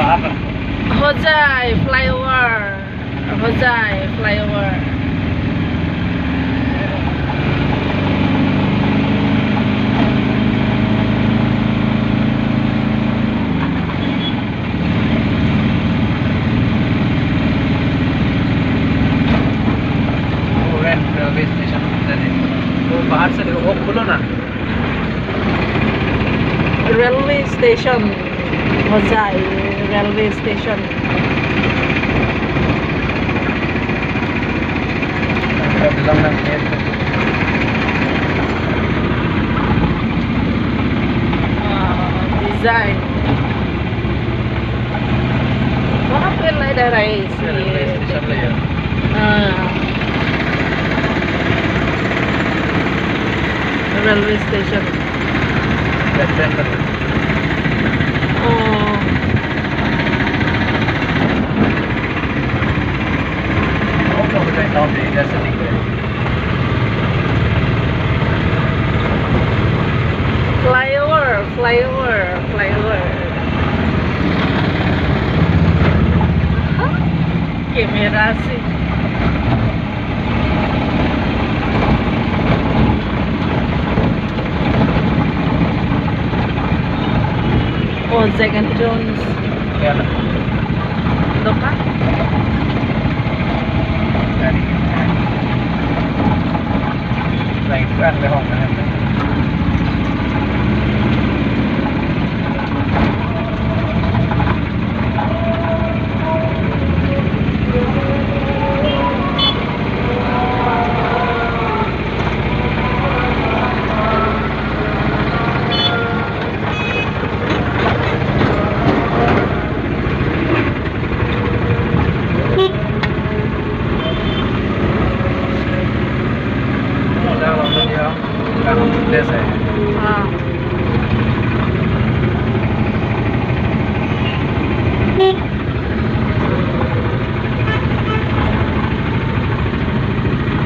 Hojai flyover. Hojai flyover. Railway station वो बाहर से देखो, वो खोलो ना। Railway station. Hojai railway station. Design. Wala pa lang daray railway station ले यार। railway station. Oh. इधर से दिख रहे हैं। Flyover. Kamera sih. Oh, Jack and Jones. क्या ना? Doka? Right, kan med hången. Desa है। हाँ।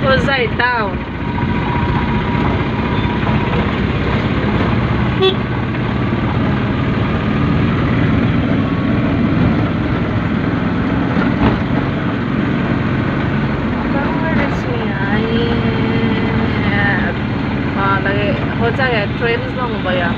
Hojai town. Hojai trains lang ba yan?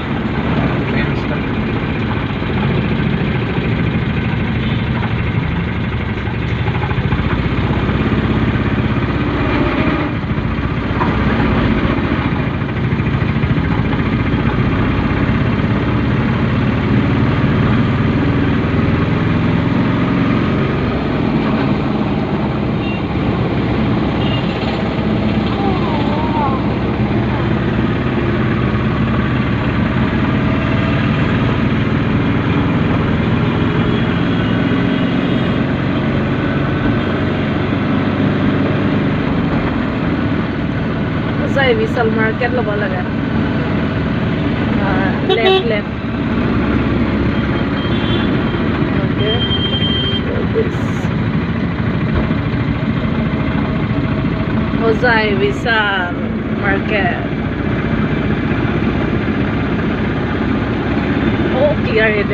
Hojai Vishal Market lo ba laga? Left. Okay. So this Hojai Vishal Market. Oh, clear it.